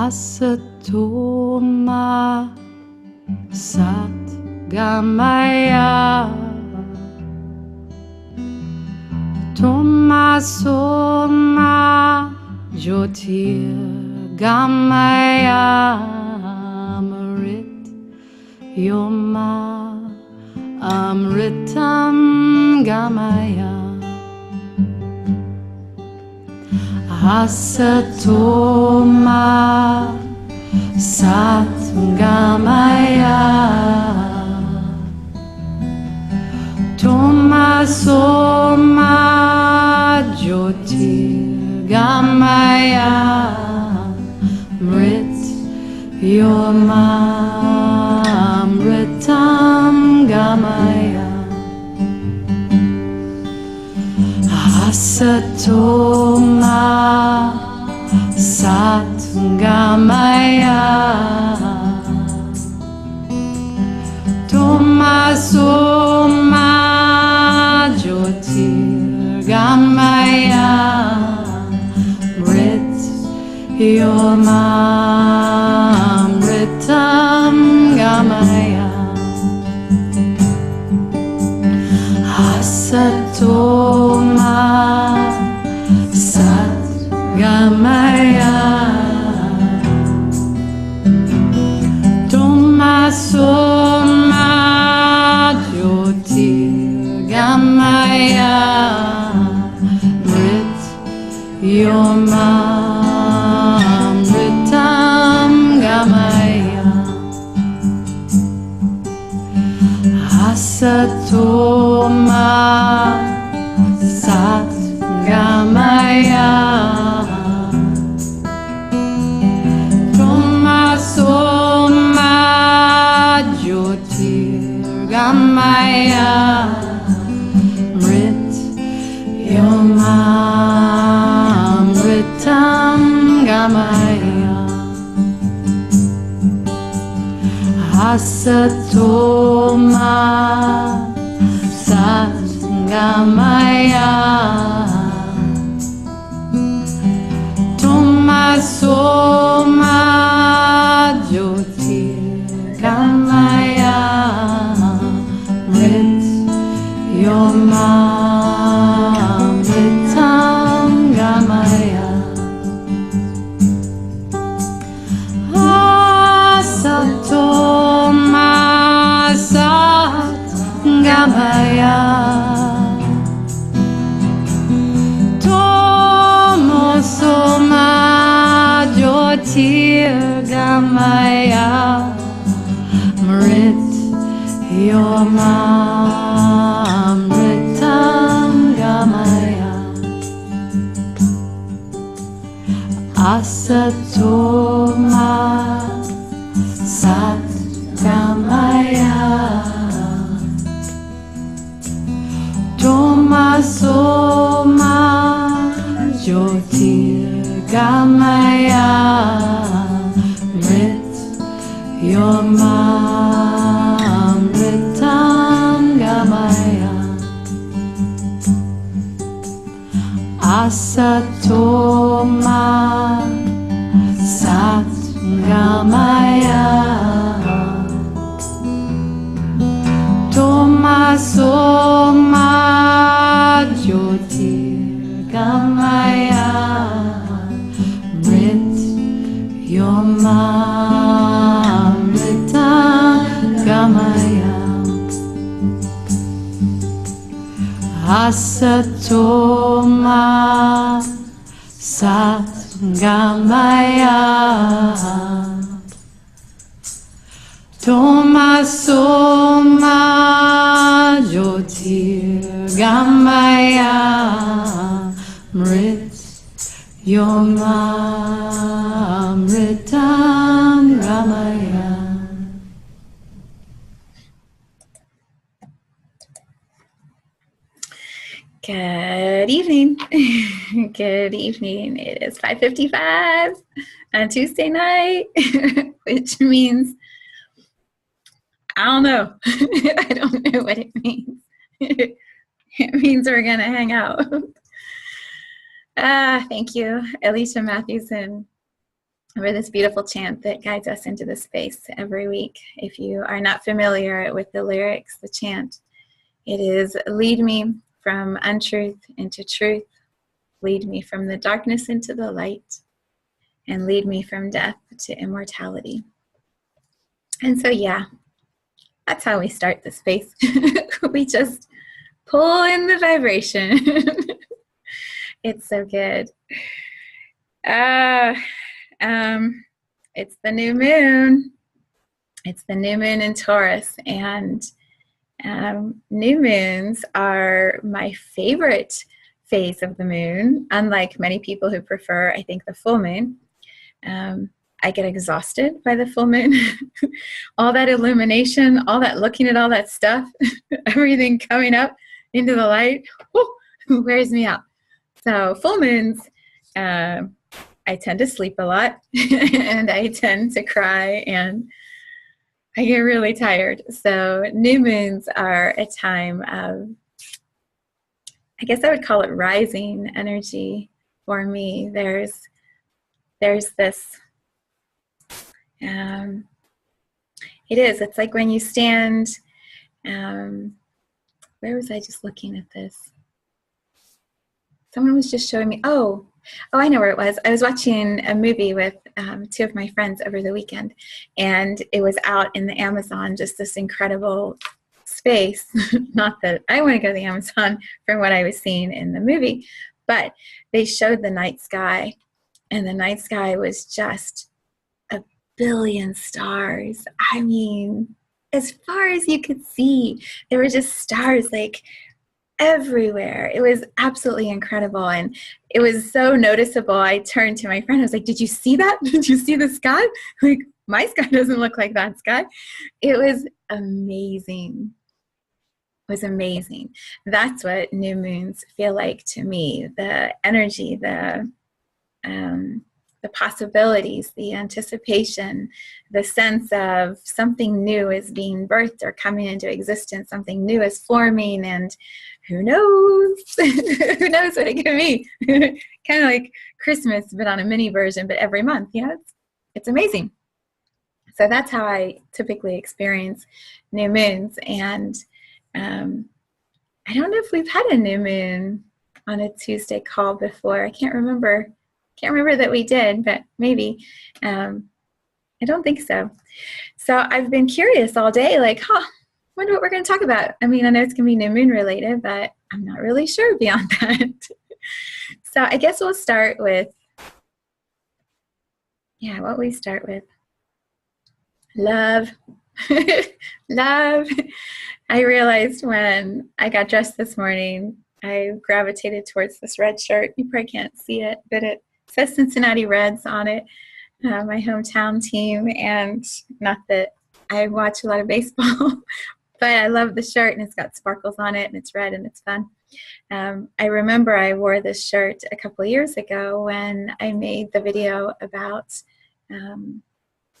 Asato Ma Gamaya Xoxoxo Ma Gamaya Amrit Yoma Amritam Gamaya Asato Ma Gamaya Xoxoxo Ma Gamaya Mrit Yoma Amritam Gamaya Asato Ma Gamaya Xoxoxo Ma Gamaya Mrit Yoma Amritam Gamaya Asato Ma Gamaya Xoxoxo Ma Gamaya Mrit Yoma Amritam Gamaya Asato Ma Gamaya Xoxoxo Ma Gamaya Mrit Yoma Amritam Gamaya Asato Ma Gamaya Xoxoxo Ma Gamaya Mrit Yoma Amritam Gamaya Asato Ma Gamaya Xoxoxo Ma Gamaya Mrit Yoma Amritam Gamaya Asato Ma Gamaya Xoxoxo Ma Gamaya Mrit Yoma Amritam Gamaya Asato Ma Gamaya Xoxoxo Ma Gamaya Mrit Yoma Amritam Gamaya Asato Ma Gamaya Xoxoxo Ma Gamaya Mrit Yoma Amritam Gamaya Good evening. Good evening. It is 5:55 on Tuesday night, which means, I don't know. I don't know what it means. It means we're going to hang out. Thank you, Alicia Mathewson, for this beautiful chant that guides us into the space every week. If you are not familiar with the lyrics, the chant, it is lead me from untruth into truth, lead me from the darkness into the light, and lead me from death to immortality. And so, yeah, that's how we start the space. We just pull in the vibration. It's so good. It's the new moon. It's the new moon in Taurus, and new moons are my favorite phase of the moon, unlike many people who prefer, I think, the full moon. I get exhausted by the full moon. All that illumination, all that looking at all that stuff, everything coming up into the light, wears me out. So full moons, I tend to sleep a lot, and I tend to cry, and I get really tired. So new moons are a time of, I guess I would call it rising energy for me. There's this, it's like when you stand, where was I just looking at this? Someone was just showing me, oh, I know where it was. I was watching a movie with two of my friends over the weekend, and it was out in the Amazon, just this incredible space. Not that I want to go to the Amazon from what I was seeing in the movie, but they showed the night sky, and the night sky was just a billion stars. I mean, as far as you could see, there were just stars like everywhere. It was absolutely incredible, and it was so noticeable. I turned to my friend. I was like, "Did you see that? Did you see the sky? Like, my sky doesn't look like that sky." It was amazing. It was amazing. That's what new moons feel like to me. The energy, the possibilities, the anticipation, the sense of something new is being birthed or coming into existence, something new is forming, and who knows? Who knows what it can be? Kind of like Christmas, but on a mini version, but every month. Yeah, it's amazing. So that's how I typically experience new moons. And I don't know if we've had a new moon on a Tuesday call before. I can't remember that we did, but maybe. I don't think so. So I've been curious all day, like, wonder what we're going to talk about. I mean, I know it's going to be new moon related, but I'm not really sure beyond that. So I guess we'll start with, what we start with. Love. Love. I realized when I got dressed this morning, I gravitated towards this red shirt. You probably can't see it, but it says Cincinnati Reds on it, my hometown team. And not that I watch a lot of baseball, but I love the shirt, and it's got sparkles on it, and it's red, and it's fun. I remember I wore this shirt a couple of years ago when I made the video about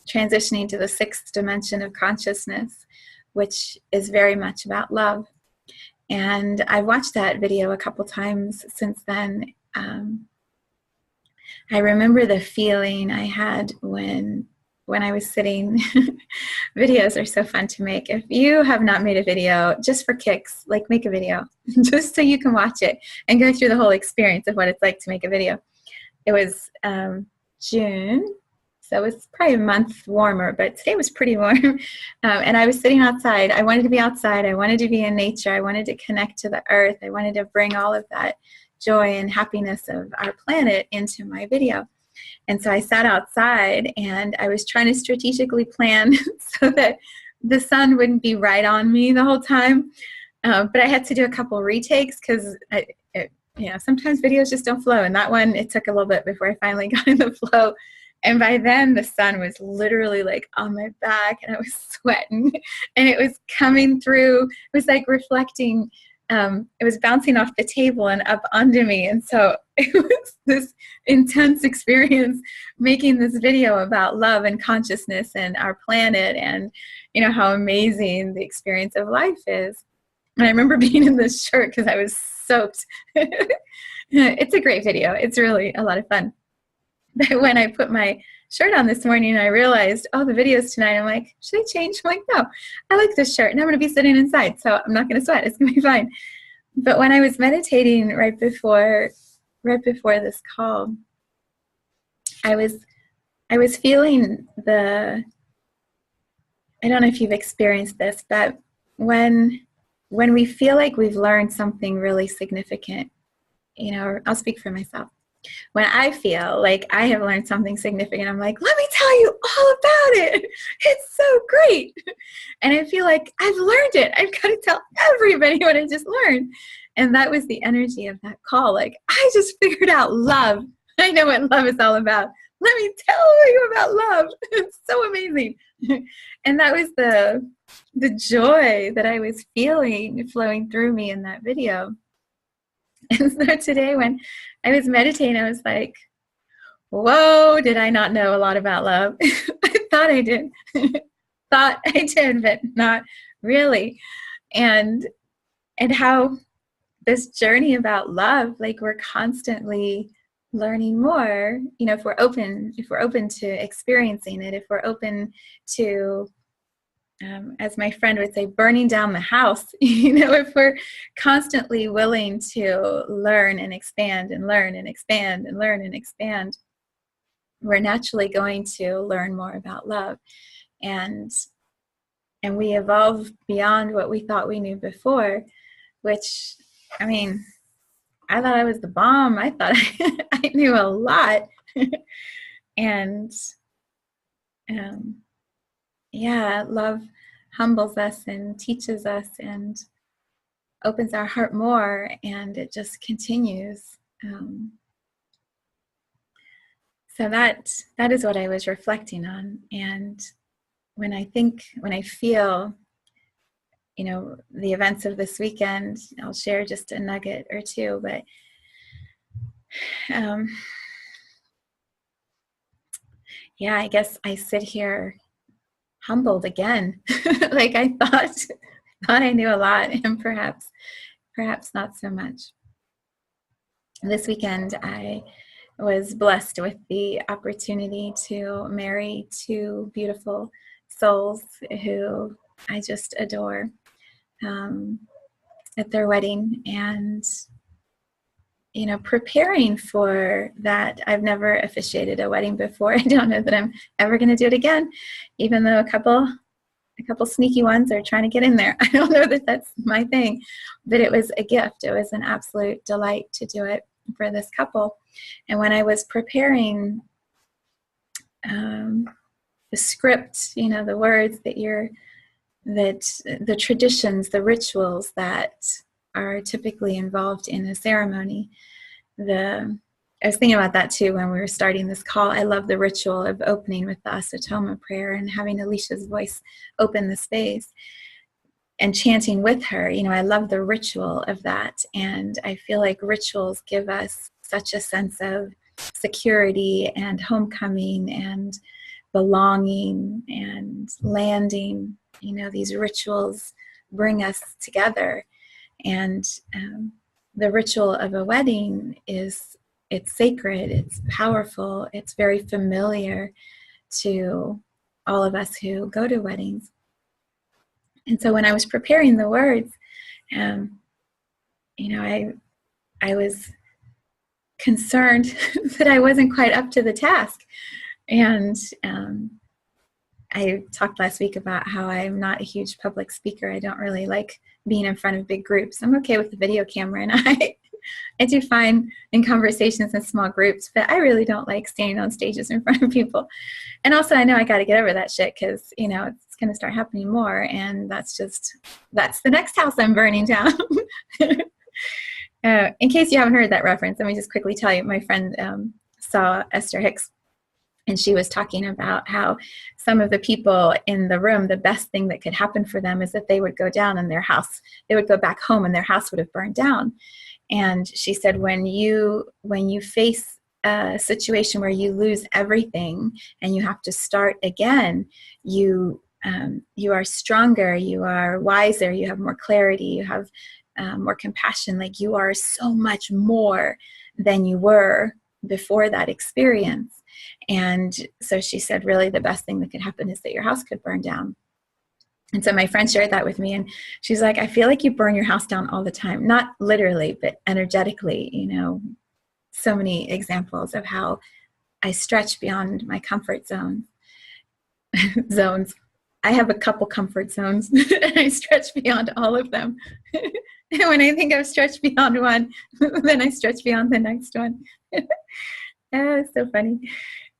transitioning to the sixth dimension of consciousness, which is very much about love. And I've watched that video a couple times since then. I remember the feeling I had when I was sitting. Videos are so fun to make. If you have not made a video, just for kicks, like, make a video just so you can watch it and go through the whole experience of what it's like to make a video. It was June, so it was probably a month warmer, but today was pretty warm. And I was sitting outside. I wanted to be outside. I wanted to be in nature. I wanted to connect to the earth. I wanted to bring all of that joy and happiness of our planet into my video. And so I sat outside, and I was trying to strategically plan so that the sun wouldn't be right on me the whole time. But I had to do a couple retakes because sometimes videos just don't flow. And that one, it took a little bit before I finally got in the flow. And by then, the sun was literally like on my back, and I was sweating, and it was coming through. It was like reflecting it was bouncing off the table and up onto me. And so it was this intense experience making this video about love and consciousness and our planet and, how amazing the experience of life is. And I remember being in this shirt because I was soaked. It's a great video. It's really a lot of fun. But when I put my shirt on this morning, I realized, the video's tonight. I'm like, should I change? I'm like, no, I like this shirt and I'm going to be sitting inside, so I'm not going to sweat. It's going to be fine. But when I was meditating right before this call, I was feeling I don't know if you've experienced this, but when we feel like we've learned something really significant, I'll speak for myself. When I feel like I have learned something significant, I'm like, let me tell you all about it. It's so great. And I feel like I've learned it. I've got to tell everybody what I just learned. And that was the energy of that call. Like, I just figured out love. I know what love is all about. Let me tell you about love. It's so amazing. And that was the joy that I was feeling flowing through me in that video. And so today when I was meditating, I was like, whoa, did I not know a lot about love? I thought I did. Thought I did, but not really. And how this journey about love, like we're constantly learning more, if we're open to experiencing it, if we're open to as my friend would say, burning down the house, if we're constantly willing to learn and expand and learn and expand and learn and expand, we're naturally going to learn more about love. And we evolve beyond what we thought we knew before, which, I thought I was the bomb. I thought I knew a lot. And love humbles us and teaches us and opens our heart more, and it just continues. So that is what I was reflecting on. And when I feel, the events of this weekend, I'll share just a nugget or two, but I guess I sit here humbled again. Like I thought I knew a lot, and perhaps not so much. This weekend I was blessed with the opportunity to marry two beautiful souls who I just adore at their wedding. And preparing for that, I've never officiated a wedding before. I don't know that I'm ever going to do it again, even though a couple sneaky ones are trying to get in there. I don't know that that's my thing, but it was a gift. It was an absolute delight to do it for this couple. And when I was preparing the script, the words that the traditions, the rituals that are typically involved in a ceremony. I was thinking about that too when we were starting this call. I love the ritual of opening with the Asato Ma Prayer and having Alicia's voice open the space and chanting with her. I love the ritual of that. And I feel like rituals give us such a sense of security and homecoming and belonging and landing. These rituals bring us together. And the ritual of a wedding it's sacred, it's powerful, it's very familiar to all of us who go to weddings. And so when I was preparing the words, I was concerned that I wasn't quite up to the task. And I talked last week about how I'm not a huge public speaker. I don't really like being in front of big groups. I'm okay with the video camera, and I do fine in conversations in small groups, but I really don't like standing on stages in front of people. And also I know I got to get over that shit because, it's going to start happening more, and that's the next house I'm burning down. In case you haven't heard that reference, let me just quickly tell you, my friend saw Esther Hicks And she was talking about how some of the people in the room, the best thing that could happen for them is that they would go down and their house, they would go back home and their house would have burned down. And she said, when you face a situation where you lose everything and you have to start again, you are stronger, you are wiser, you have more clarity, you have more compassion. Like, you are so much more than you were before that experience. And so she said, really, the best thing that could happen is that your house could burn down. And so my friend shared that with me, and she's like, I feel like you burn your house down all the time, not literally, but energetically, so many examples of how I stretch beyond my comfort zones. I have a couple comfort zones, and I stretch beyond all of them. And when I think I've stretched beyond one, then I stretch beyond the next one. It's so funny.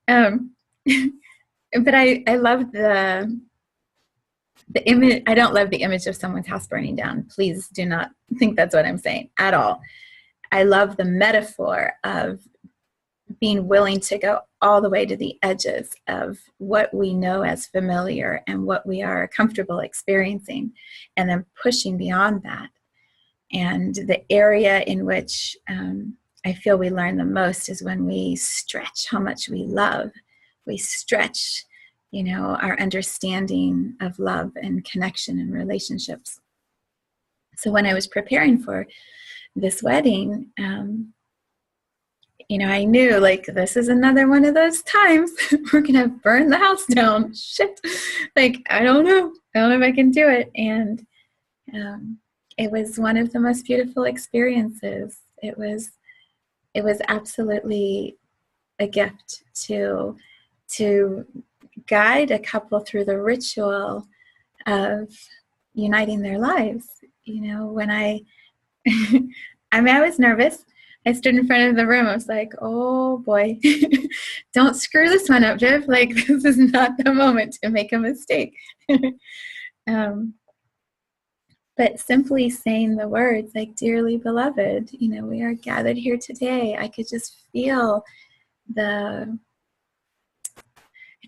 But I love the image. I don't love the image of someone's house burning down. Please do not think that's what I'm saying at all. I love the metaphor of being willing to go all the way to the edges of what we know as familiar and what we are comfortable experiencing, and then pushing beyond that. And the area in which I feel we learn the most is when we stretch how much we love. We stretch, our understanding of love and connection and relationships. So when I was preparing for this wedding, I knew, like, this is another one of those times we're going to burn the house down. Shit. Like, I don't know if I can do it. And it was one of the most beautiful experiences. It was absolutely a gift to guide a couple through the ritual of uniting their lives. When I was nervous. I stood in front of the room. I was like, oh boy, don't screw this one up, Viv. Like, this is not the moment to make a mistake. But simply saying the words, like, dearly beloved, we are gathered here today. I could just feel it's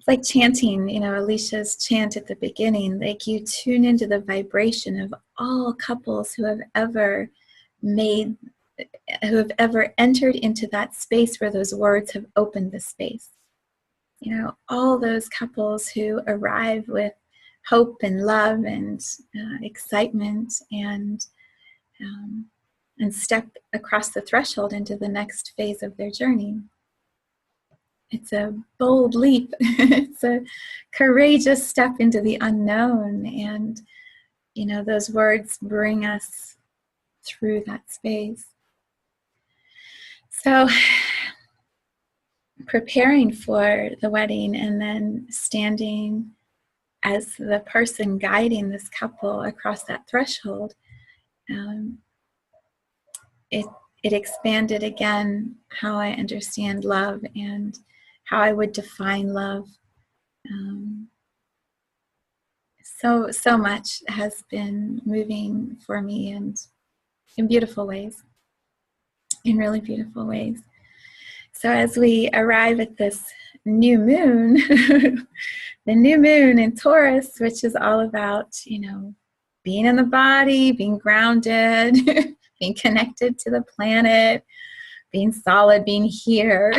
like chanting, Alicia's chant at the beginning. Like, you tune into the vibration of all couples who have ever entered into that space where those words have opened the space. All those couples who arrive with hope and love and excitement and step across the threshold into the next phase of their journey. It's a bold leap. It's a courageous step into the unknown. And, those words bring us through that space. So preparing for the wedding and then standing as the person guiding this couple across that threshold, it expanded again how I understand love and how I would define love. So much has been moving for me, and in beautiful ways, in really beautiful ways. So as we arrive at this new moon, the new moon in Taurus, which is all about, being in the body, being grounded, being connected to the planet, being solid, being here.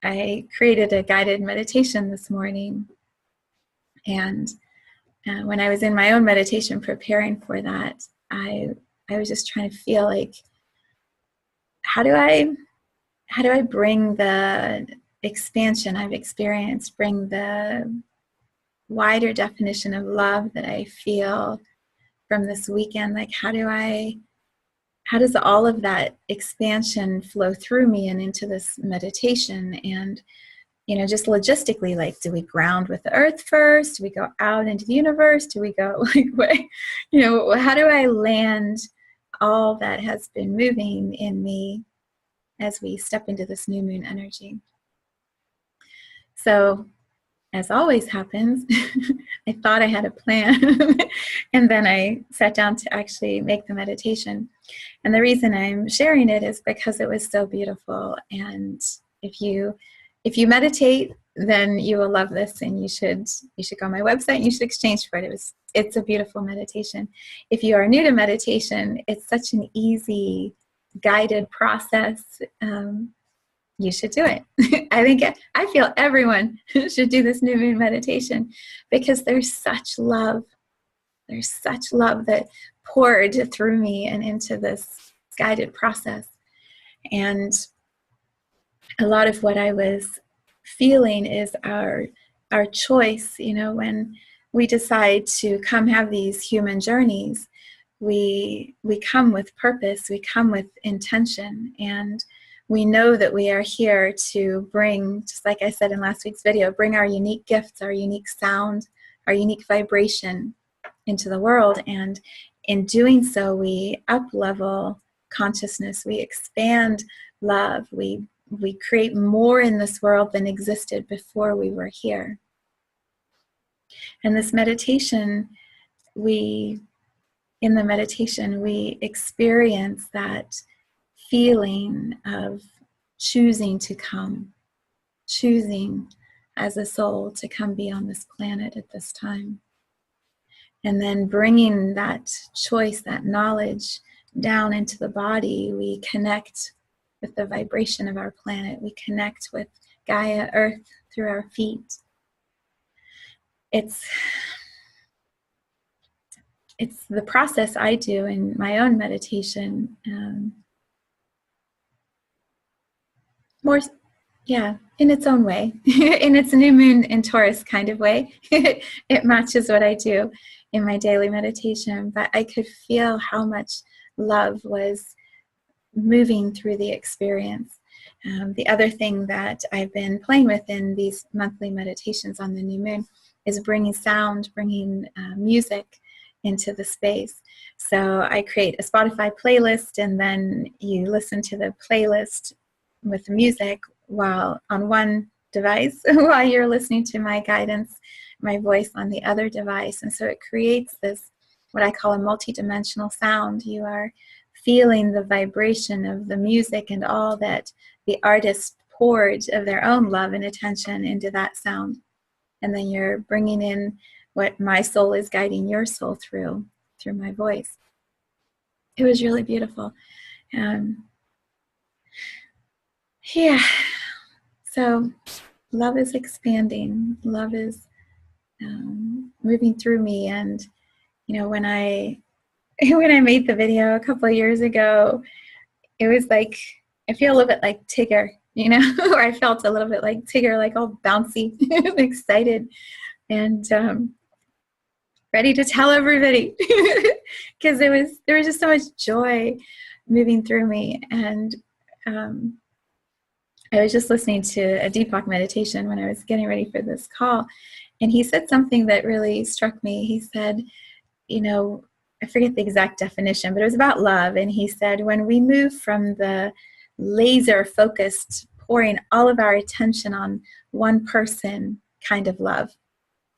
I created a guided meditation this morning. And when I was in my own meditation preparing for that, I was just trying to feel like, how do I bring the expansion I've experienced, bring the wider definition of love that I feel from this weekend? Like, how does all of that expansion flow through me and into this meditation? And, just logistically, like, do we ground with the earth first? Do we go out into the universe? Do we go, like, what, how do I land all that has been moving in me as we step into this new moon energy? So, as always happens, I thought I had a plan, and then I sat down to actually make the meditation. And the reason I'm sharing it is because it was so beautiful, and if you meditate, then you will love this, and you should go on my website and you should exchange for it. It's a beautiful meditation. If you are new to meditation, it's such an easy guided process. You should do it. I feel everyone should do this new moon meditation, because there's such love. There's such love that poured through me and into this guided process. And a lot of what I was feeling is our choice. When we decide to come have these human journeys, we come with purpose, we come with intention, and we know that we are here to bring, just like I said in last week's video, bring our unique gifts, our unique sound, our unique vibration into the world. And in doing so, we up-level consciousness, we expand love, we create more in this world than existed before we were here. And this meditation, in the meditation, we experience that feeling of choosing to come, choosing as a soul to come be on this planet at this time. And then bringing that choice, that knowledge down into the body, we connect with the vibration of our planet. We connect with Gaia, Earth, through our feet. It's the process I do in my own meditation. In its own way, in its new moon in Taurus kind of way. It matches what I do in my daily meditation, but I could feel how much love was moving through the experience. The other thing that I've been playing with in these monthly meditations on the new moon is bringing sound, bringing music into the space. So I create a Spotify playlist, and then you listen to the playlist with the music while on one device while you're listening to my guidance, my voice on the other device. And so it creates this, what I call a multi-dimensional sound. You are feeling the vibration of the music and all that the artist poured of their own love and attention into that sound. And then you're bringing in what my soul is guiding your soul through my voice. It was really beautiful. So love is expanding. Love is moving through me. And when I made the video a couple of years ago, it was like, I feel a little bit like Tigger, or I felt a little bit like Tigger, like all bouncy and excited and ready to tell everybody, because there was just so much joy moving through me. And I was just listening to a Deepak meditation when I was getting ready for this call, and he said something that really struck me. He said, I forget the exact definition, but it was about love. And he said, when we move from the laser-focused, pouring all of our attention on one person kind of love,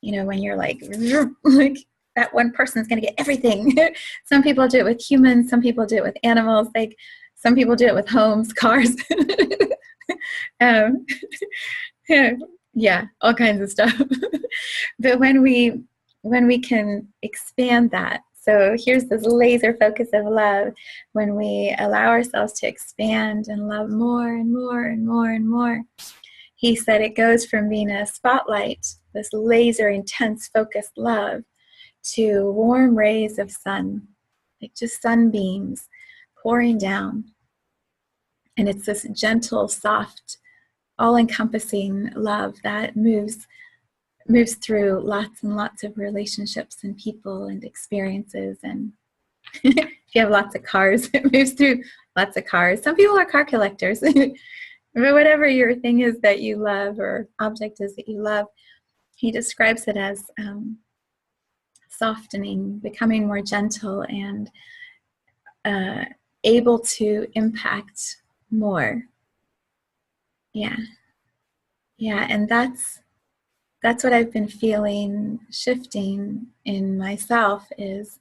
when you're like that one person's going to get everything. Some people do it with humans. Some people do it with animals. Like some people do it with homes, cars. All kinds of stuff. But when we can expand that, so here's this laser focus of love, when we allow ourselves to expand and love more and more and more and more, he said it goes from being a spotlight, this laser intense focused love, to warm rays of sun, like just sunbeams pouring down. And it's this gentle, soft, all-encompassing love that moves through lots and lots of relationships and people and experiences. And if you have lots of cars, it moves through lots of cars. Some people are car collectors. But whatever your thing is that you love, or object is that you love, he describes it as softening, becoming more gentle, and able to impact more. And that's what I've been feeling shifting in myself is,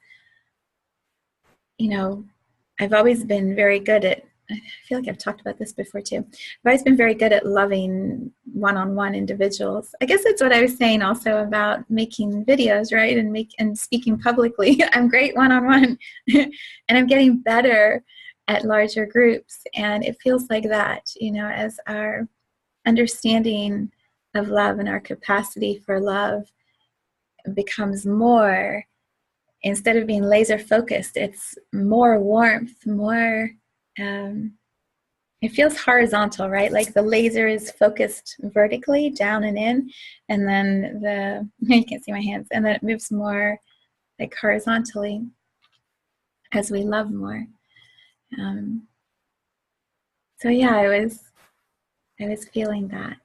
I've always been very good at I feel like I've talked about this before too. I've always been very good at loving one-on-one individuals. I guess that's what I was saying also about making videos, right? And speaking publicly. I'm great one-on-one and I'm getting better at larger groups. And it feels like that, you know, as our understanding of love and our capacity for love becomes more, instead of being laser focused, it's more warmth, more, it feels horizontal, right? Like the laser is focused vertically down and in, and then you can't see my hands, and then it moves more like horizontally as we love more. So yeah, I was feeling that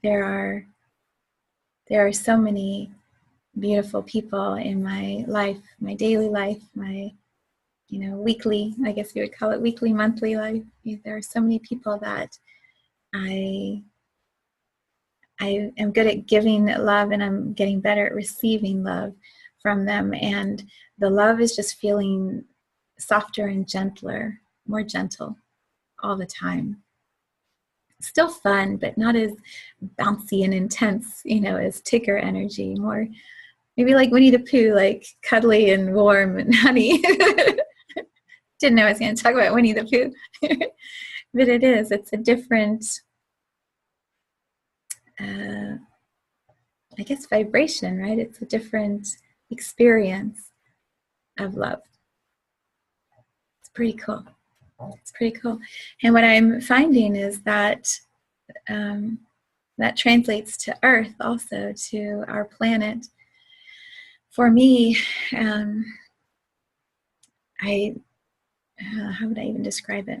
there are so many beautiful people in my life, my daily life, my, you know, weekly, I guess you would call it weekly, monthly life. There are so many people that I am good at giving love, and I'm getting better at receiving love from them. And the love is just feeling softer and gentler, more gentle all the time. Still fun, but not as bouncy and intense, you know, as Tigger energy. More maybe like Winnie the Pooh, like cuddly and warm and honey. Didn't know I was going to talk about Winnie the Pooh. But it's a different, I guess, vibration, right? It's a different experience of love. It's pretty cool. It's pretty cool. And what I'm finding is that that translates to Earth also, to our planet. For me, how would I even describe it?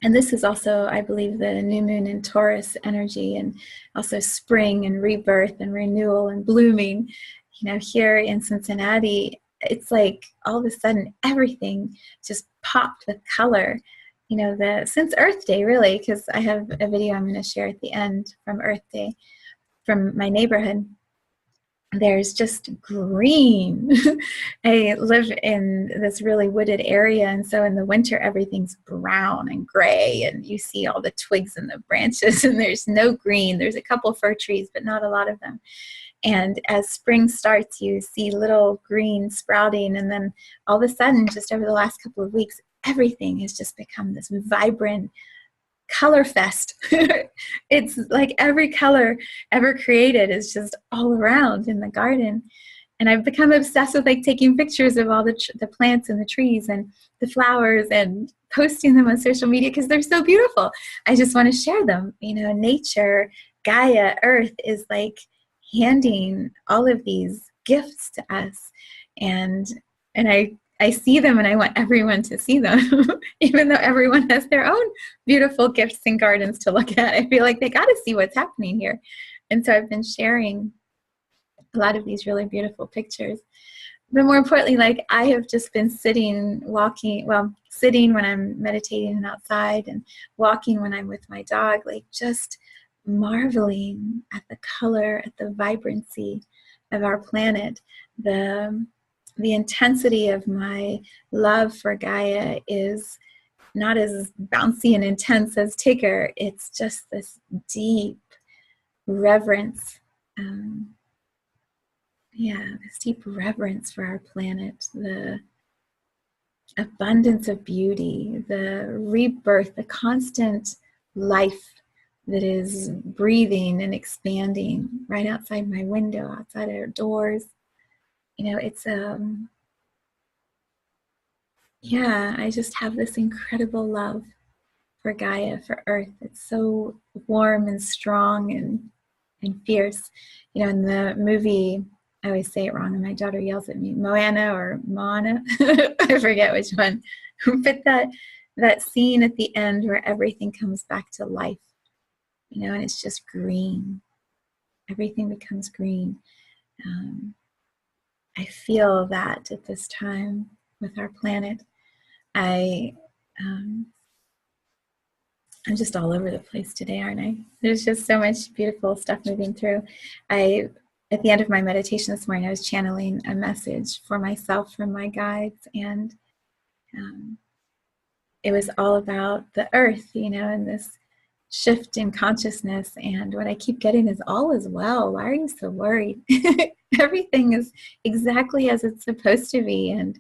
And this is also, I believe, the new moon in Taurus energy, and also spring and rebirth and renewal and blooming. You know, here in Cincinnati, it's like all of a sudden everything just popped with color. You know, since Earth Day, really, because I have a video I'm going to share at the end from Earth Day from my neighborhood. There's just green. I live in this really wooded area, and so in the winter everything's brown and gray, and you see all the twigs and the branches, and there's no green. There's a couple fir trees, but not a lot of them. And as spring starts, you see little green sprouting, and then all of a sudden, just over the last couple of weeks, everything has just become this vibrant color fest. It's like every color ever created is just all around in the garden. And I've become obsessed with like taking pictures of all the plants and the trees and the flowers and posting them on social media because they're so beautiful. I just want to share them. You know, nature, Gaia, Earth is like handing all of these gifts to us. And I see them and I want everyone to see them, even though everyone has their own beautiful gifts and gardens to look at. I feel like they got to see what's happening here. And so I've been sharing a lot of these really beautiful pictures. But more importantly, like I have just been sitting when I'm meditating and outside, and walking when I'm with my dog, like just marveling at the color, at the vibrancy of our planet. The intensity of my love for Gaia is not as bouncy and intense as Tigger. It's just this deep reverence. This deep reverence for our planet, the abundance of beauty, the rebirth, the constant life that is breathing and expanding right outside my window, outside our doors. You know, it's I just have this incredible love for Gaia, for Earth. It's so warm and strong and fierce. You know, in the movie, I always say it wrong, and my daughter yells at me, Moana or Moana, I forget which one. But that scene at the end where everything comes back to life, you know, and it's just green. Everything becomes green. I feel that at this time with our planet. I'm just all over the place today, aren't I? There's just so much beautiful stuff moving through. At the end of my meditation this morning, I was channeling a message for myself from my guides, and it was all about the earth, and this shift in consciousness. And what I keep getting is, all is well. Why are you so worried? Everything is exactly as it's supposed to be. And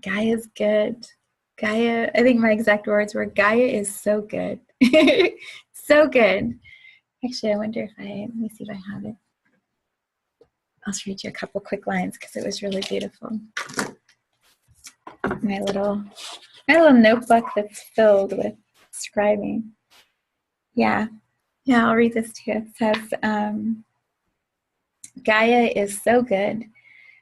Gaia's good. Gaia, I think my exact words were, Gaia is so good. So good. Actually, I wonder if let me see if I have it. I'll just read you a couple quick lines because it was really beautiful. My little notebook that's filled with scribing. Yeah, I'll read this to you. It says, Gaia is so good.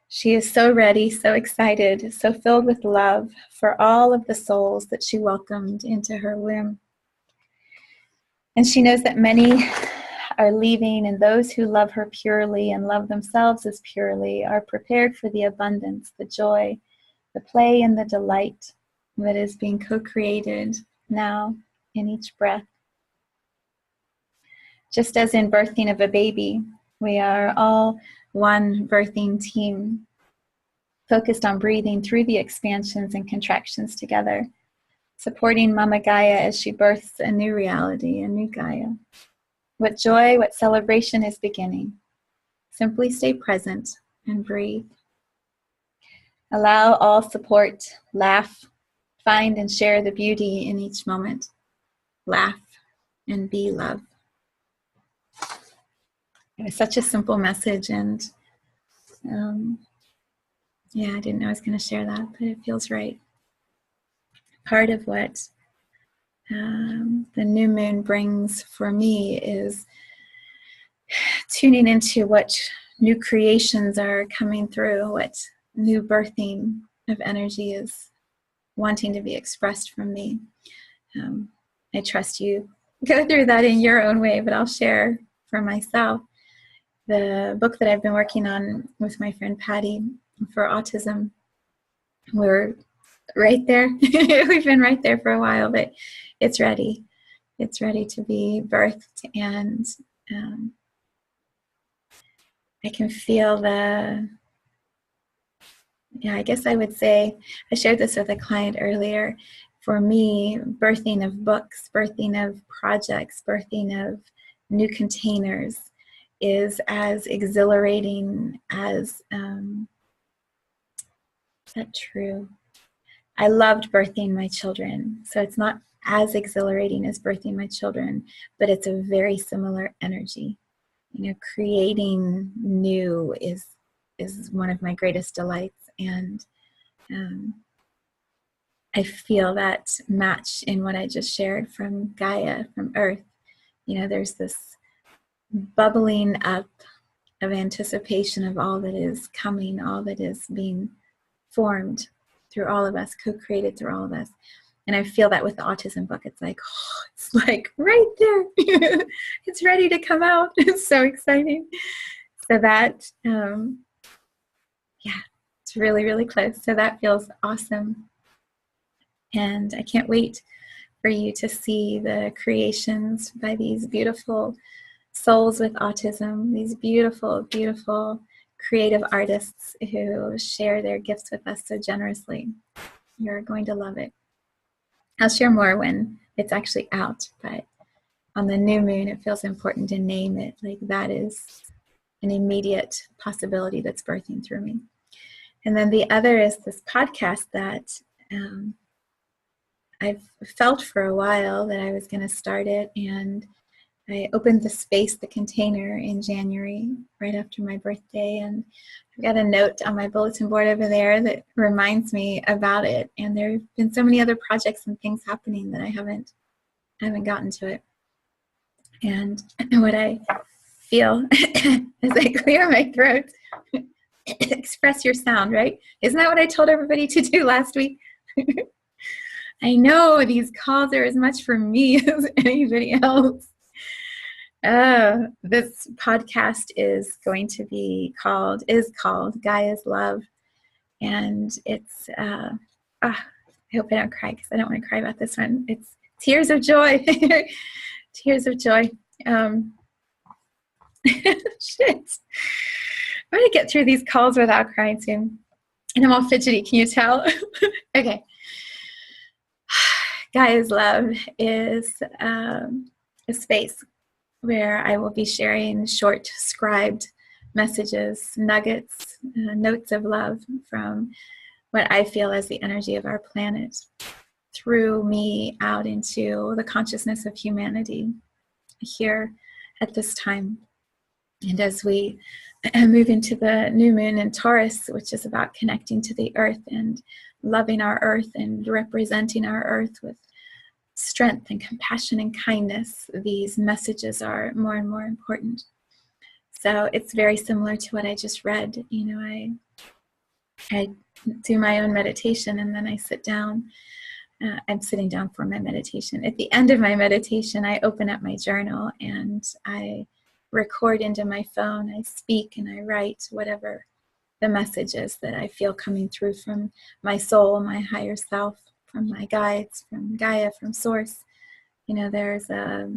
She is so ready, so excited, so filled with love for all of the souls that she welcomed into her womb. And she knows that many are leaving, and those who love her purely and love themselves as purely are prepared for the abundance, the joy, the play, and the delight that is being co-created now in each breath. Just as in birthing of a baby, we are all one birthing team, focused on breathing through the expansions and contractions together, supporting Mama Gaia as she births a new reality, a new Gaia. What joy, what celebration is beginning. Simply stay present and breathe. Allow all support, laugh, find and share the beauty in each moment. Laugh and be love. It was such a simple message, and I didn't know I was going to share that, but it feels right. Part of what the new moon brings for me is tuning into what new creations are coming through, what new birthing of energy is wanting to be expressed from me. I trust you go through that in your own way, but I'll share for myself. The book that I've been working on with my friend Patty for autism, we're right there. We've been right there for a while, but it's ready. It's ready to be birthed, and I can feel I guess I would say, I shared this with a client earlier. For me, birthing of books, birthing of projects, birthing of new containers is as exhilarating as, is that true? I loved birthing my children, so it's not as exhilarating as birthing my children, but it's a very similar energy. Creating new is one of my greatest delights, and I feel that match in what I just shared from Gaia, from Earth. There's this bubbling up of anticipation of all that is coming, all that is being formed through all of us, co-created through all of us. And I feel that with the autism book. It's like right there. It's ready to come out. It's so exciting. So that, it's really, really close. So that feels awesome. And I can't wait for you to see the creations by these beautiful souls with autism, these beautiful, beautiful creative artists who share their gifts with us so generously. You're going to love it. I'll share more when it's actually out, but on the new moon, it feels important to name it. Like that is an immediate possibility that's birthing through me. And then the other is this podcast that I've felt for a while that I was going to start it, and I opened the space, the container, in January, right after my birthday, and I've got a note on my bulletin board over there that reminds me about it. And there have been so many other projects and things happening that I haven't gotten to it. And what I feel as I clear my throat, express your sound, right? Isn't that what I told everybody to do last week? I know these calls are as much for me as anybody else. This podcast is called Gaia's Love. And it's, I hope I don't cry because I don't want to cry about this one. It's tears of joy. Tears of joy. Shit. I'm going to get through these calls without crying soon. And I'm all fidgety, can you tell? Okay. Gaia's Love is a space where I will be sharing short scribed messages, nuggets, notes of love from what I feel as the energy of our planet through me out into the consciousness of humanity here at this time. And as we move into the new moon in Taurus, which is about connecting to the earth and loving our earth and representing our earth with strength and compassion and kindness, these messages are more and more important. So it's very similar to what I just read. You know, I do my own meditation, and then I sit down. I'm sitting down for my meditation. At the end of my meditation, I open up my journal and I record into my phone. I speak and I write whatever the message is that I feel coming through from my soul, my higher self, from my guides, from Gaia, from Source. You know, there's a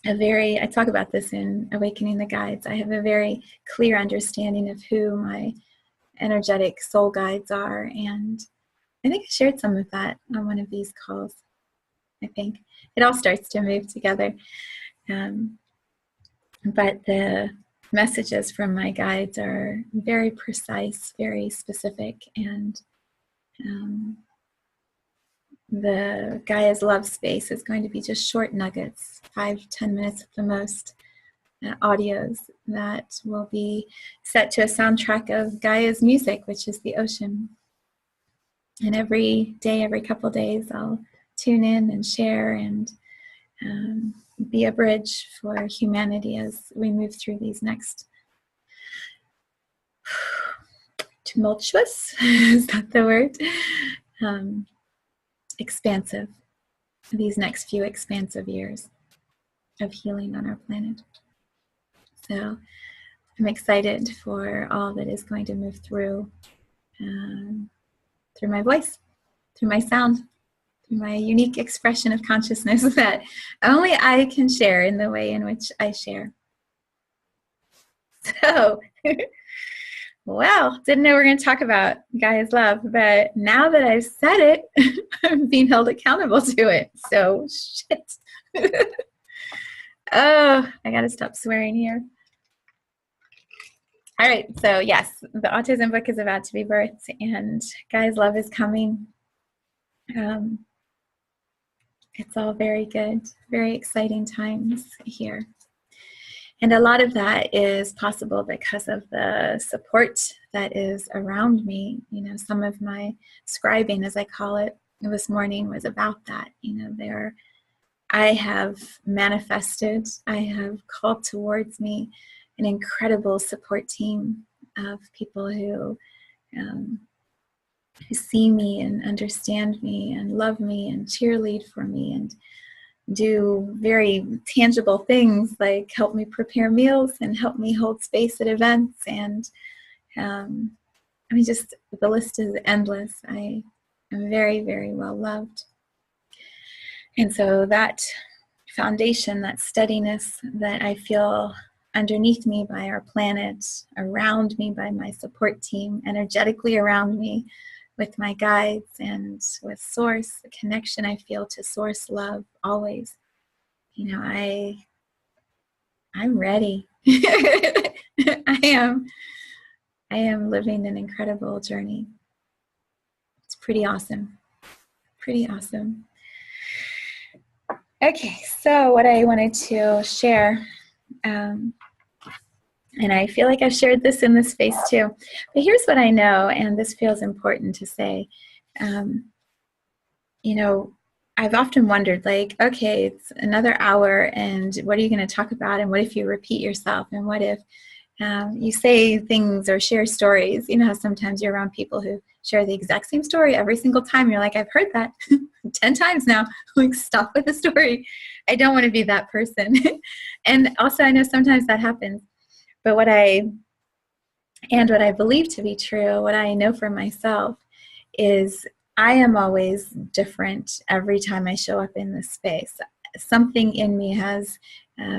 very, I talk about this in Awakening the Guides. I have a very clear understanding of who my energetic soul guides are, and I think I shared some of that on one of these calls. I think it all starts to move together. But the messages from my guides are very precise, very specific, and the Gaia's Love space is going to be just short nuggets, 5-10 minutes at the most, audios that will be set to a soundtrack of Gaia's music, which is the ocean. And every day, every couple days, I'll tune in and share and be a bridge for humanity as we move through these next tumultuous, is that the word? Expansive, these next few expansive years of healing on our planet. So I'm excited for all that is going to move through my voice, through my sound, through my unique expression of consciousness that only I can share in the way in which I share. So, well, didn't know we were going to talk about Gaia's Love, but now that I've said it, I'm being held accountable to it. So, shit. Oh, I got to stop swearing here. All right, so yes, the autism book is about to be birthed, and Gaia's Love is coming. It's all very good, very exciting times here. And a lot of that is possible because of the support that is around me. You know, some of my scribing, as I call it, this morning was about that. You know, I have manifested, I have called towards me an incredible support team of people who see me and understand me and love me and cheerlead for me and do very tangible things like help me prepare meals and help me hold space at events. And I mean, just the list is endless. I am very, very well loved. And so that foundation, that steadiness that I feel underneath me by our planet, around me by my support team, energetically around me with my guides and with Source, the connection I feel to Source love always. You know, I'm ready. I am living an incredible journey. It's pretty awesome. Pretty awesome. Okay, so what I wanted to share, and I feel like I've shared this in this space too, but here's what I know, and this feels important to say. You know, I've often wondered, like, okay, it's another hour, and what are you going to talk about? And what if you repeat yourself? And what if you say things or share stories? You know how sometimes you're around people who share the exact same story every single time. You're like, I've heard that 10 times now. Like, stop with the story. I don't want to be that person. And also, I know sometimes that happens. But what I believe to be true, what I know for myself, is I am always different every time I show up in this space. Something in me has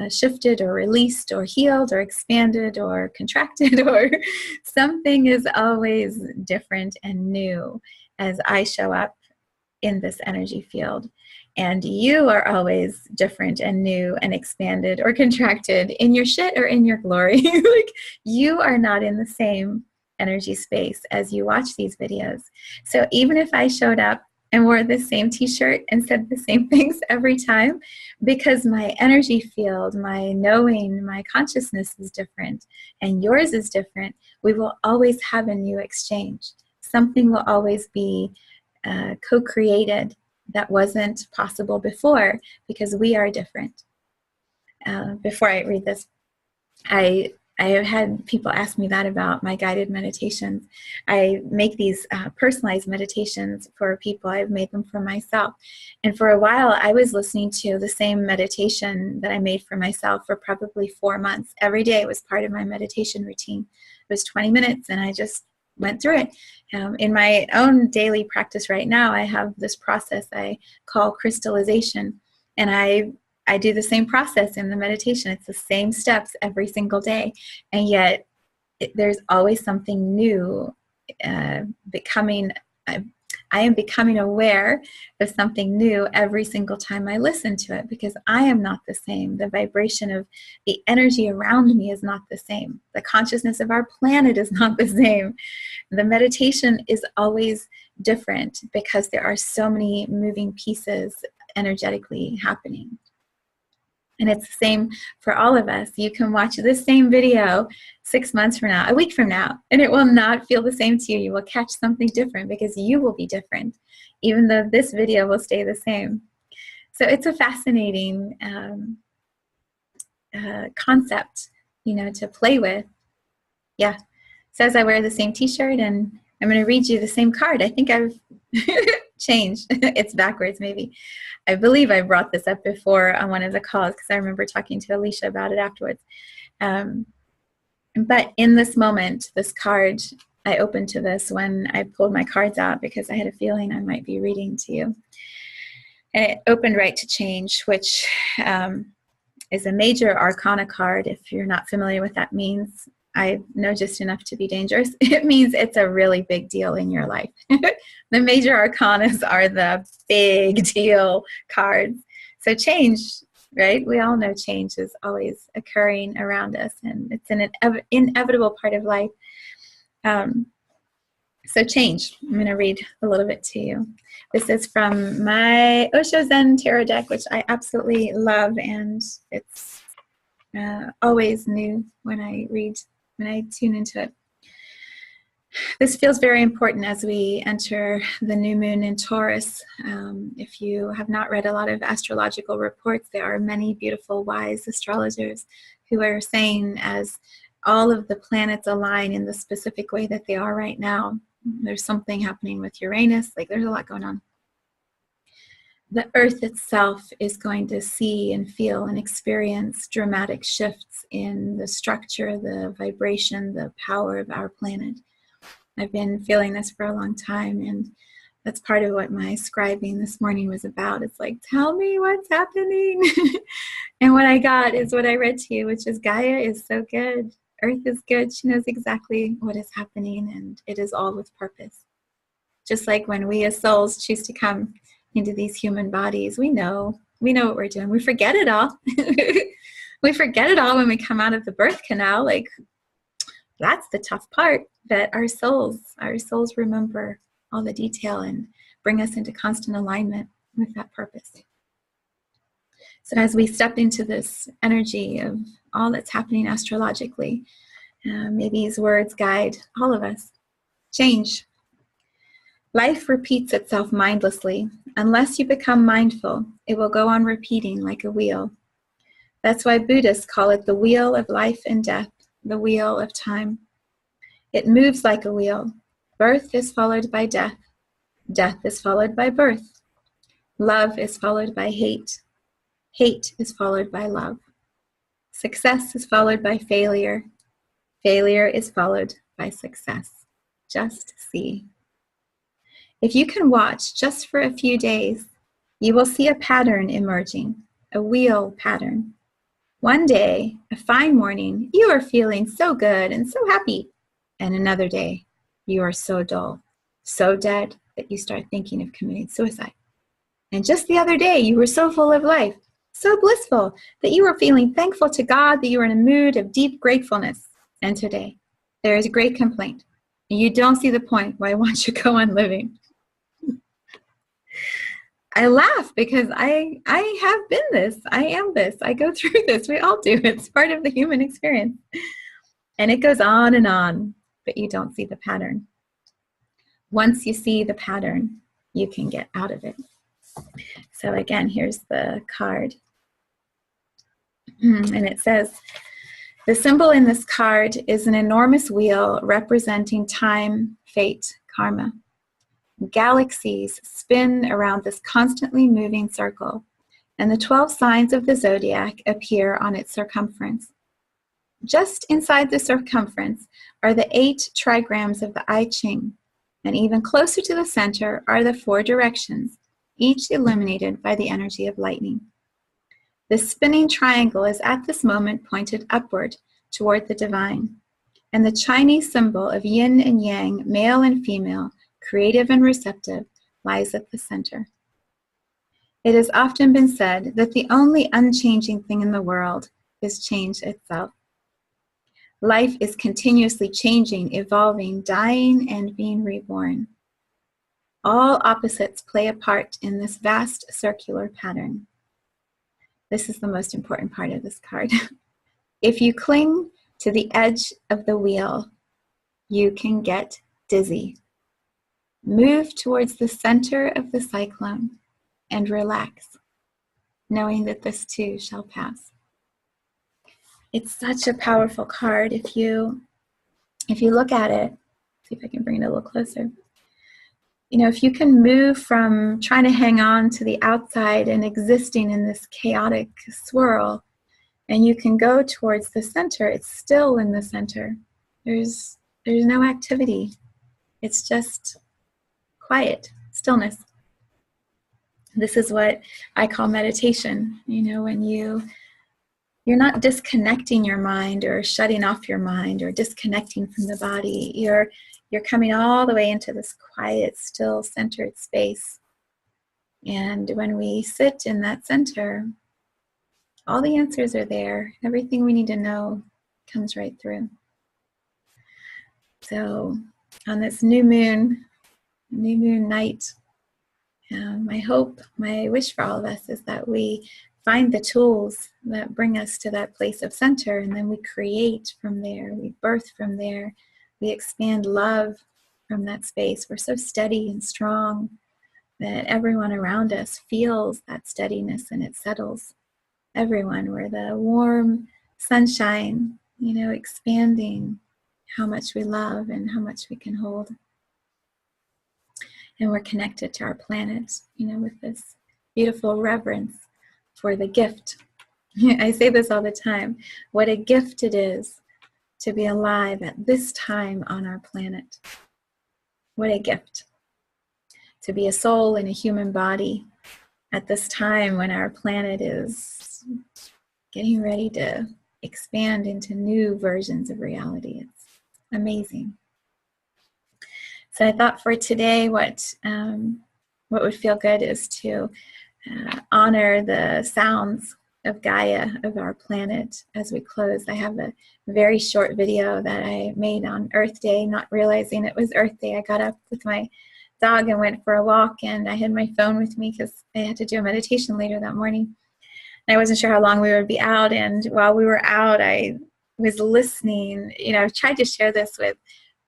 shifted or released or healed or expanded or contracted, or something is always different and new as I show up in this energy field. And you are always different and new and expanded or contracted in your shit or in your glory. Like, you are not in the same energy space as you watch these videos. So even if I showed up and wore the same t-shirt and said the same things every time, because my energy field, my knowing, my consciousness is different and yours is different, we will always have a new exchange. Something will always be co-created that wasn't possible before, because we are different. Before I read this, I have had people ask me that about my guided meditations. I make these personalized meditations for people. I've made them for myself. And for a while, I was listening to the same meditation that I made for myself for probably 4 months. Every day it was part of my meditation routine. It was 20 minutes, and I just went through it. In my own daily practice right now, I have this process I call crystallization. And I do the same process in the meditation. It's the same steps every single day. And yet there's always something new I am becoming aware of something new every single time I listen to it, because I am not the same. The vibration of the energy around me is not the same. The consciousness of our planet is not the same. The meditation is always different because there are so many moving pieces energetically happening. And it's the same for all of us. You can watch this same video 6 months from now, a week from now, and it will not feel the same to you. You will catch something different because you will be different, even though this video will stay the same. So it's a fascinating concept, to play with. Yeah. Says I wear the same t-shirt, and I'm going to read you the same card. I think I've changed. It's backwards, maybe. I believe I brought this up before on one of the calls, because I remember talking to Alicia about it afterwards. But in this moment, this card, I opened to this when I pulled my cards out, because I had a feeling I might be reading to you. And it opened right to change, which is a major arcana card. If you're not familiar with that means, I know just enough to be dangerous. It means it's a really big deal in your life. The major arcanas are the big deal cards. So change, right? We all know change is always occurring around us, and it's an inevitable part of life. So change. I'm going to read a little bit to you. This is from my Osho Zen Tarot deck, which I absolutely love, and it's always new when I tune into it. This feels very important as we enter the new moon in Taurus. If you have not read a lot of astrological reports, there are many beautiful, wise astrologers who are saying, as all of the planets align in the specific way that they are right now, there's something happening with Uranus. Like, there's a lot going on. The earth itself is going to see and feel and experience dramatic shifts in the structure, the vibration, the power of our planet. I've been feeling this for a long time, and that's part of what my scribing this morning was about. It's like, tell me what's happening. And what I got is what I read to you, which is Gaia is so good. Earth is good. She knows exactly what is happening, and it is all with purpose. Just like when we as souls choose to come into these human bodies, we know what we're doing. We forget it all. We forget it all when we come out of the birth canal. Like, that's the tough part, that our souls remember all the detail and bring us into constant alignment with that purpose. So as we step into this energy of all that's happening astrologically, may these words guide all of us. Change. Life repeats itself mindlessly. Unless you become mindful, it will go on repeating like a wheel. That's why Buddhists call it the wheel of life and death, the wheel of time. It moves like a wheel. Birth is followed by death. Death is followed by birth. Love is followed by hate. Hate is followed by love. Success is followed by failure. Failure is followed by success. Just see. If you can watch just for a few days, you will see a pattern emerging, a wheel pattern. One day, a fine morning, you are feeling so good and so happy. And another day, you are so dull, so dead, that you start thinking of committing suicide. And just the other day, you were so full of life, so blissful, that you were feeling thankful to God, that you were in a mood of deep gratefulness. And today, there is great complaint. And you don't see the point why once you go on living. I laugh because I have been this. I am this. I go through this. We all do. It's part of the human experience. And it goes on, but you don't see the pattern. Once you see the pattern, you can get out of it. So again, here's the card. And it says, the symbol in this card is an enormous wheel representing time, fate, karma. Galaxies spin around this constantly moving circle, and the 12 signs of the zodiac appear on its circumference. Just inside the circumference are the 8 trigrams of the I Ching, and even closer to the center are the 4 directions, each illuminated by the energy of lightning. The spinning triangle is at this moment pointed upward toward the divine, and the Chinese symbol of yin and yang, male and female, creative and receptive, lies at the center. It has often been said that the only unchanging thing in the world is change itself. Life is continuously changing, evolving, dying, and being reborn. All opposites play a part in this vast circular pattern. This is the most important part of this card. If you cling to the edge of the wheel, you can get dizzy. Move towards the center of the cyclone and relax, knowing that this too shall pass. It's such a powerful card. If you look at it, see if I can bring it a little closer. You know, if you can move from trying to hang on to the outside and existing in this chaotic swirl, and you can go towards the center, it's still in the center. There's no activity. It's just quiet, stillness. This is what I call meditation. You know, when you're not disconnecting your mind or shutting off your mind or disconnecting from the body. You're coming all the way into this quiet, still, centered space. And when we sit in that center, all the answers are there. Everything we need to know comes right through. So on this new moon night, my hope, my wish for all of us is that we find the tools that bring us to that place of center, and then we create from there, we birth from there, we expand love from that space. We're so steady and strong that everyone around us feels that steadiness, and it settles everyone. We're the warm sunshine, you know, expanding how much we love and how much we can hold. And we're connected to our planet, you know, with this beautiful reverence for the gift. I say this all the time. What a gift it is to be alive at this time on our planet. What a gift. To be a soul in a human body at this time when our planet is getting ready to expand into new versions of reality. It's amazing. So I thought for today, what would feel good is to honor the sounds of Gaia, of our planet, as we close. I have a very short video that I made on Earth Day, not realizing it was Earth Day. I got up with my dog and went for a walk, and I had my phone with me because I had to do a meditation later that morning. And I wasn't sure how long we would be out, and while we were out, I was listening. You know, I've tried to share this with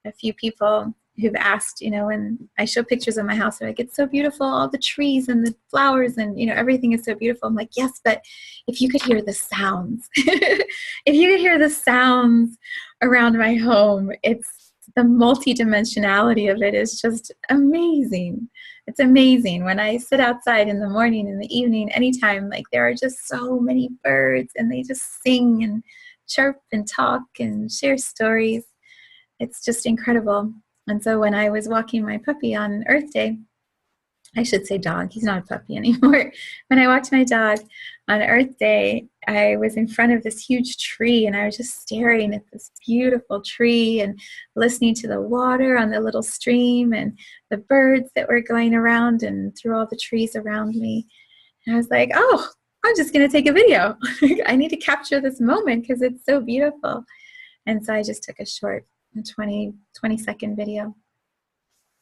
a few people who've asked, you know, when I show pictures of my house, they're like, it's so beautiful, all the trees and the flowers and, you know, everything is so beautiful. I'm like, yes, but if you could hear the sounds, if you could hear the sounds around my home, it's the multidimensionality of it is just amazing. It's amazing. When I sit outside in the morning, in the evening, anytime, like there are just so many birds and they just sing and chirp and talk and share stories. It's just incredible. And so when I was walking my puppy on Earth Day, I should say dog. He's not a puppy anymore. When I walked my dog on Earth Day, I was in front of this huge tree and I was just staring at this beautiful tree and listening to the water on the little stream and the birds that were going around and through all the trees around me. And I was like, oh, I'm just going to take a video. I need to capture this moment because it's so beautiful. And so I just took a short 20-second video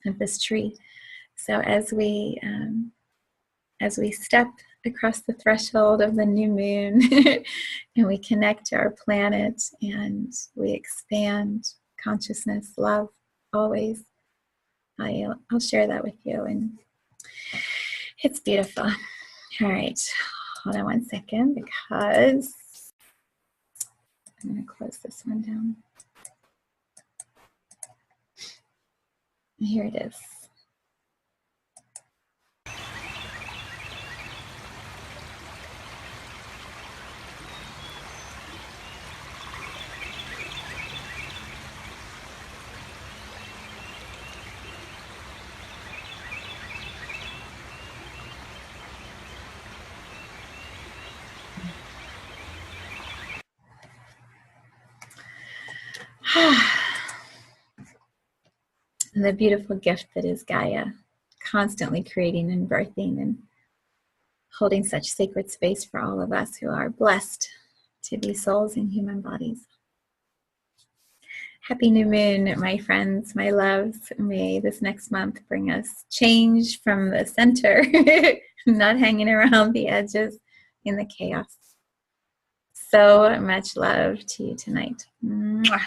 of this tree. So as we step across the threshold of the new moon and we connect to our planet and we expand consciousness, love, always, I'll share that with you. And it's beautiful. All right, hold on one second because I'm going to close this one down. Here it is. The beautiful gift that is Gaia, constantly creating and birthing and holding such sacred space for all of us who are blessed to be souls in human bodies. Happy new moon, my friends, my loves. May this next month bring us change from the center, not hanging around the edges in the chaos. So much love to you tonight. Mwah.